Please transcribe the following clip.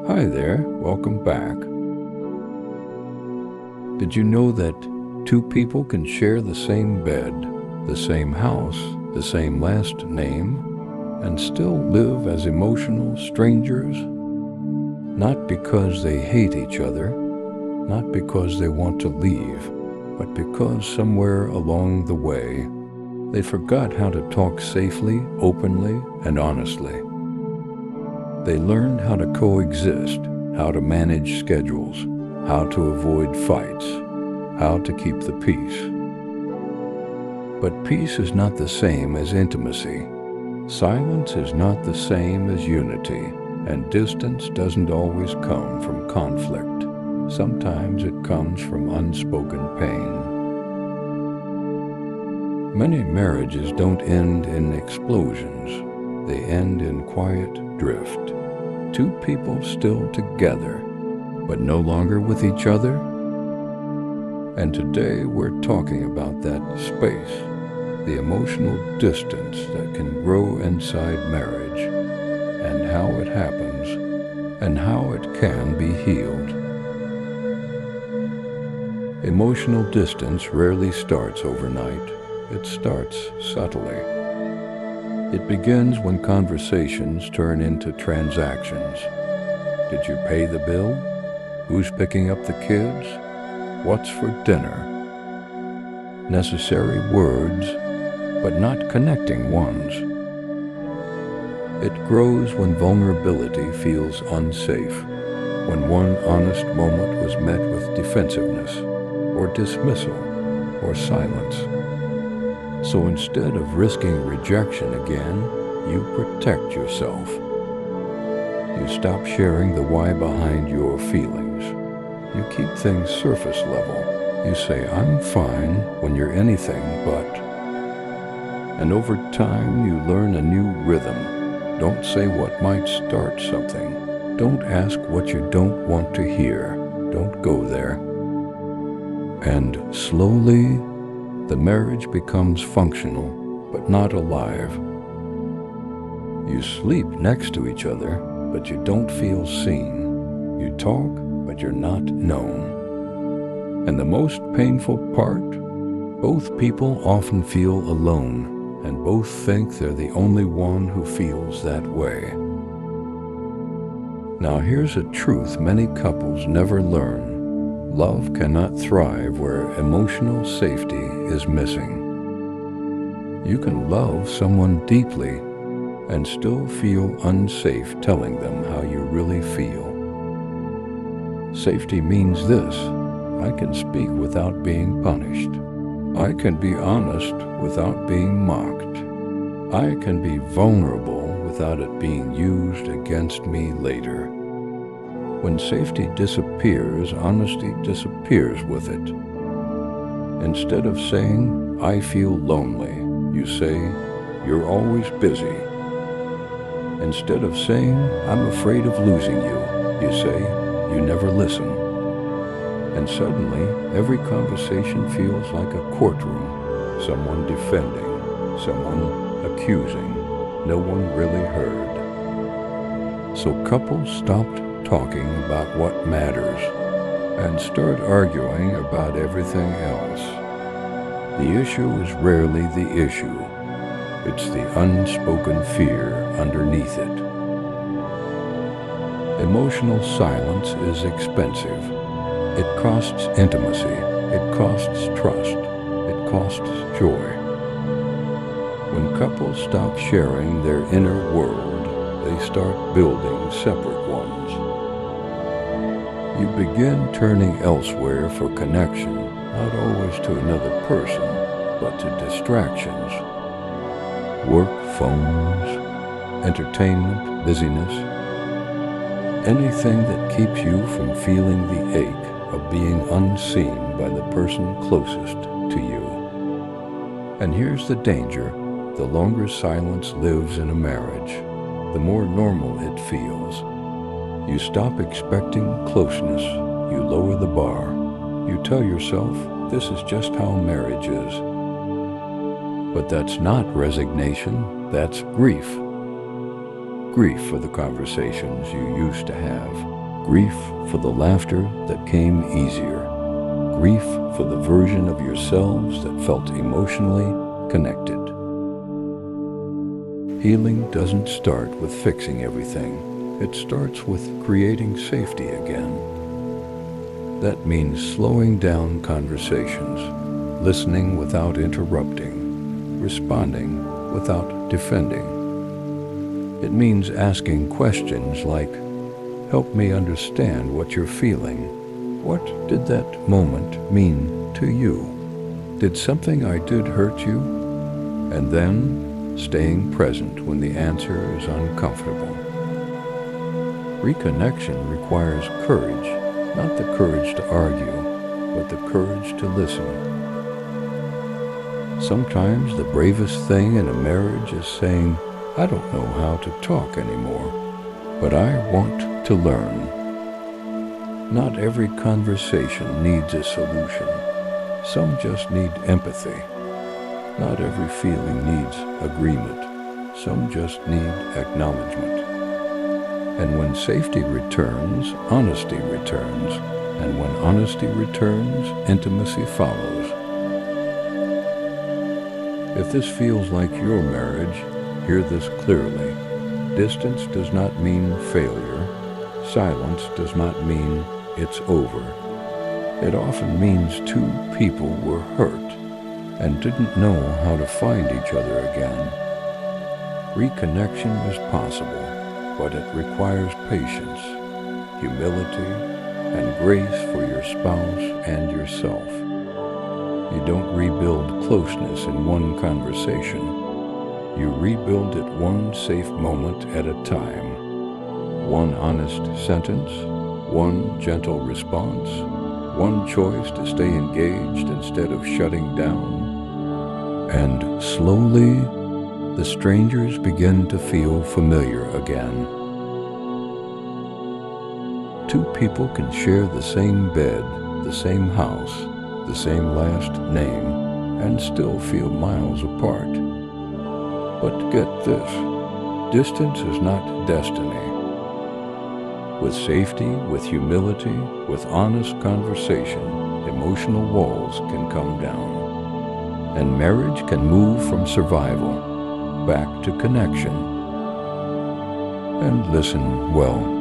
Hi there, welcome back. Did you know that two people can share the same bed, the same house, the same last name, and still live as emotional strangers? Not because they hate each other, not because they want to leave, but because somewhere along the way, they forgot how to talk safely, openly, and honestly. They learned how to coexist, how to manage schedules, how to avoid fights, how to keep the peace. But peace is not the same as intimacy. Silence is not the same as unity, and distance doesn't always come from conflict. Sometimes it comes from unspoken pain. Many marriages don't end in explosions. They end in quiet drift. Two people still together, but no longer with each other. And today we're talking about that space, the emotional distance that can grow inside marriage, and how it happens, and how it can be healed. Emotional distance rarely starts overnight. It starts subtly. It begins when conversations turn into transactions. Did you pay the bill? Who's picking up the kids? What's for dinner? Necessary words, but not connecting ones. It grows when vulnerability feels unsafe, when one honest moment was met with defensiveness, or dismissal, or silence. So instead of risking rejection again, you protect yourself. You stop sharing the why behind your feelings. You keep things surface level. You say, "I'm fine," when you're anything but. And over time, you learn a new rhythm. Don't say what might start something. Don't ask what you don't want to hear. Don't go there. And slowly, the marriage becomes functional, but not alive. You sleep next to each other, but you don't feel seen. You talk, but you're not known. And the most painful part? Both people often feel alone, and both think they're the only one who feels that way. Now here's a truth many couples never learn. Love cannot thrive where emotional safety is missing. You can love someone deeply and still feel unsafe telling them how you really feel. Safety means this: I can speak without being punished. I can be honest without being mocked. I can be vulnerable without it being used against me later. When safety disappears, honesty disappears with it. Instead of saying, "I feel lonely," you say, "You're always busy." Instead of saying, "I'm afraid of losing you," you say, "You never listen." And suddenly, every conversation feels like a courtroom, someone defending, someone accusing, no one really heard. So couples stopped talking about what matters and start arguing about everything else. The issue is rarely the issue. It's the unspoken fear underneath it. Emotional silence is expensive. It costs intimacy. It costs trust. It costs joy. When couples stop sharing their inner world, they start building separate ones. You begin turning elsewhere for connection, not always to another person, but to distractions. Work, phones, entertainment, busyness. Anything that keeps you from feeling the ache of being unseen by the person closest to you. And here's the danger: the longer silence lives in a marriage, the more normal it feels. You stop expecting closeness. You lower the bar. You tell yourself, this is just how marriage is. But that's not resignation, that's grief. Grief for the conversations you used to have. Grief for the laughter that came easier. Grief for the version of yourselves that felt emotionally connected. Healing doesn't start with fixing everything. It starts with creating safety again. That means slowing down conversations, listening without interrupting, responding without defending. It means asking questions like, help me understand what you're feeling. What did that moment mean to you? Did something I did hurt you? And then staying present when the answer is uncomfortable. Reconnection requires courage, not the courage to argue, but the courage to listen. Sometimes the bravest thing in a marriage is saying, I don't know how to talk anymore, but I want to learn. Not every conversation needs a solution. Some just need empathy. Not every feeling needs agreement. Some just need acknowledgement. And when safety returns, honesty returns. And when honesty returns, intimacy follows. If this feels like your marriage, hear this clearly. Distance does not mean failure. Silence does not mean it's over. It often means two people were hurt and didn't know how to find each other again. Reconnection is possible, but it requires patience, humility, and grace for your spouse and yourself. You don't rebuild closeness in one conversation. You rebuild it one safe moment at a time. One honest sentence, one gentle response, one choice to stay engaged instead of shutting down. And slowly, the strangers begin to feel familiar again. Two people can share the same bed, the same house, the same last name, and still feel miles apart. But get this, distance is not destiny. With safety, with humility, with honest conversation, emotional walls can come down. And marriage can move from survival back to connection. And listen well.